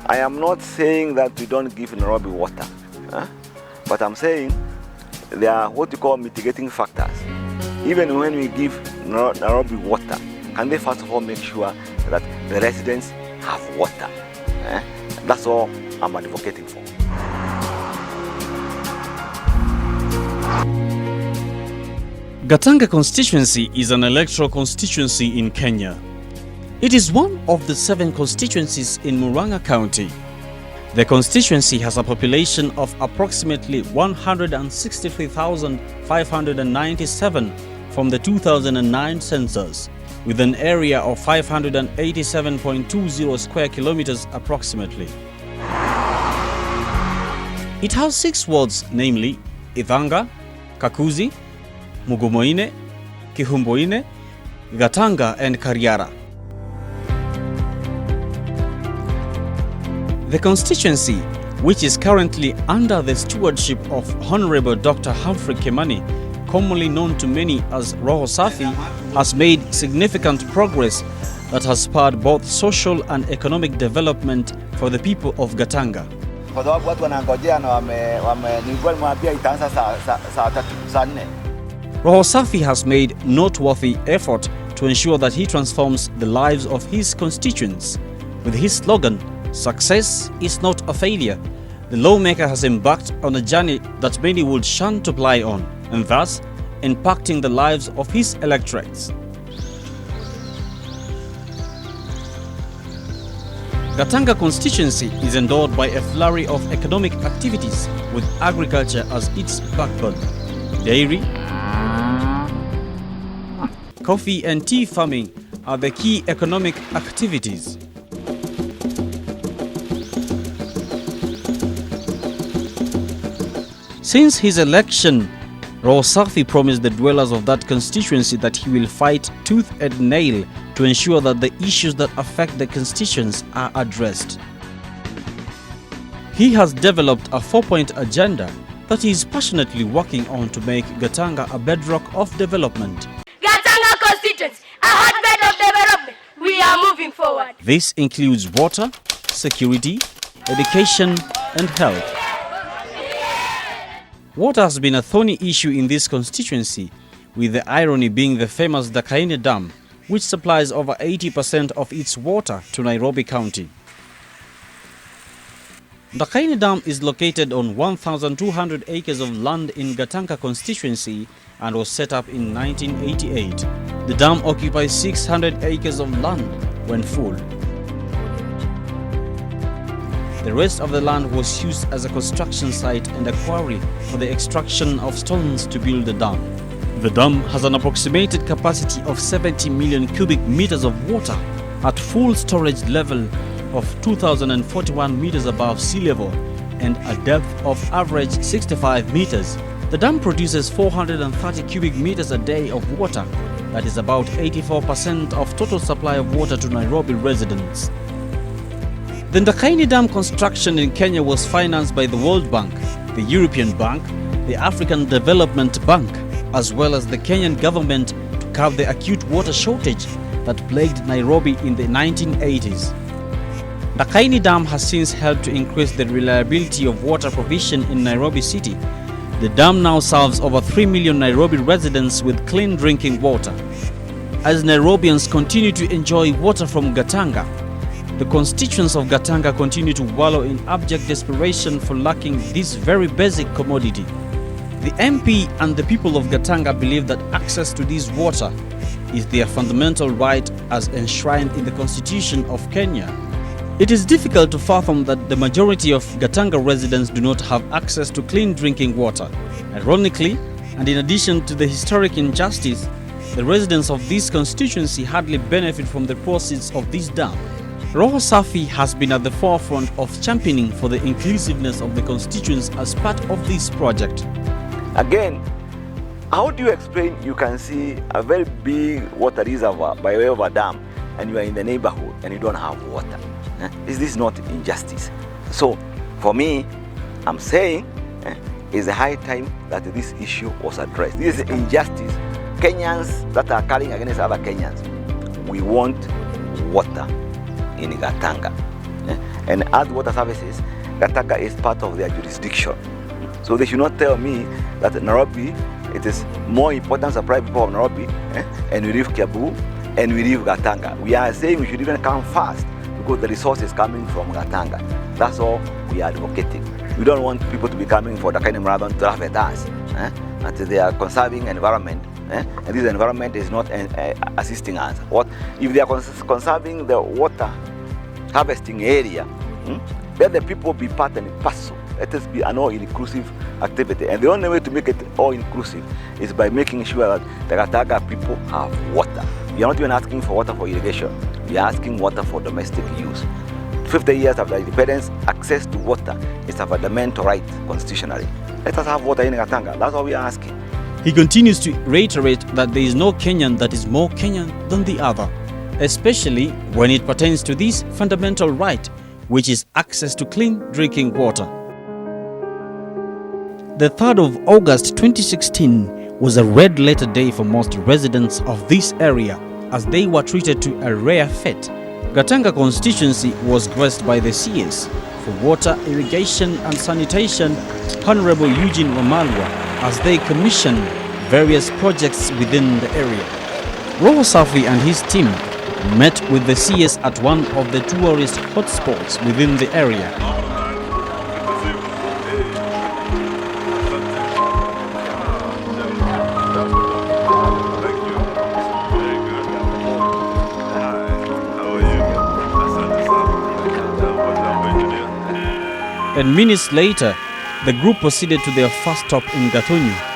I am not saying that we don't give Nairobi water, but I'm saying there are what you call mitigating factors. Even when we give Nairobi water, can they first of all make sure that the residents have water? That's all I'm advocating for. Gatanga constituency is an electoral constituency in Kenya. It is one of the 7 constituencies in Murang'a County. The constituency has a population of approximately 163,597 from the 2009 census, with an area of 587.20 square kilometers approximately. It has 6 wards, namely Gatanga, Kakuzi, Mugumoine, Kihumboine, Gatanga and Kariara. The constituency, which is currently under the stewardship of Honorable Dr. Humphrey Kimani, commonly known to many as Roho Safi, has made significant progress that has spurred both social and economic development for the people of Gatanga. Roho Safi has made noteworthy effort to ensure that he transforms the lives of his constituents. With his slogan, "Success is not a failure," the lawmaker has embarked on a journey that many would shun to ply on, and thus impacting the lives of his electorates. Gatanga constituency is endowed by a flurry of economic activities, with agriculture as its backbone. Dairy, coffee and tea farming are the key economic activities. Since his election, Roho Safi promised the dwellers of that constituency that he will fight tooth and nail to ensure that the issues that affect the constituents are addressed. He has developed a 4-point agenda that he is passionately working on to make Gatanga a bedrock of development. Gatanga constituency, a hotbed of development. We are moving forward. This includes water, security, education, and health. Water has been a thorny issue in this constituency, with the irony being the famous Gatanga Dam, which supplies over 80% of its water to Nairobi County. Gatanga Dam is located on 1,200 acres of land in Gatanga constituency and was set up in 1988. The dam occupies 600 acres of land when full. The rest of the land was used as a construction site and a quarry for the extraction of stones to build the dam. The dam has an approximated capacity of 70 million cubic meters of water at full storage level of 2,041 meters above sea level and a depth of average 65 meters. The dam produces 430 cubic meters a day of water. That is about 84% of total supply of water to Nairobi residents. The Gatanga Dam construction in Kenya was financed by the World Bank, the European Bank, the African Development Bank, as well as the Kenyan government to curb the acute water shortage that plagued Nairobi in the 1980s. The Gatanga Dam has since helped to increase the reliability of water provision in Nairobi city. The dam now serves over 3 million Nairobi residents with clean drinking water. As Nairobians continue to enjoy water from Gatanga, the constituents of Gatanga continue to wallow in abject desperation for lacking this very basic commodity. The MP and the people of Gatanga believe that access to this water is their fundamental right as enshrined in the Constitution of Kenya. It is difficult to fathom that the majority of Gatanga residents do not have access to clean drinking water. Ironically, and in addition to the historic injustice, the residents of this constituency hardly benefit from the proceeds of this dam. Roho Safi has been at the forefront of championing for the inclusiveness of the constituents as part of this project. Again, how do you explain you can see a very big water reservoir by way of a dam and you are in the neighborhood and you don't have water? Is this not injustice? So, for me, I'm saying it's a high time that this issue was addressed. This is injustice Kenyans that are carrying against other Kenyans. We want water in Gatanga. And as water services, Gatanga is part of their jurisdiction. So they should not tell me that Nairobi, it is more important to supply people of Nairobi, and we leave Kiambu, and we leave Gatanga. We are saying we should even come fast because the resource is coming from Gatanga. That's all we are advocating. We don't want people to be coming for the kind of marathon to laugh at us. That they are conserving environment, and this environment is not assisting us. What if they are conserving the water harvesting area? Let the people be part and parcel. Let us be an all-inclusive activity. And the only way to make it all-inclusive is by making sure that the Gatanga people have water. We are not even asking for water for irrigation. We are asking water for domestic use. 50 years after independence, access to water is a fundamental right constitutionally. Let us have water in Gatanga. That's all we are asking. He continues to reiterate that there is no Kenyan that is more Kenyan than the other, especially when it pertains to this fundamental right, which is access to clean drinking water. The 3rd of August 2016 was a red letter day for most residents of this area as they were treated to a rare fete. Gatanga constituency was graced by the CS for water, irrigation and sanitation, Honorable Eugene Wamalwa, as they commissioned various projects within the area. Roho Safi and his team met with the CS at one of the tourist hotspots within the area. And minutes later, the group proceeded to their first stop in Gatanga.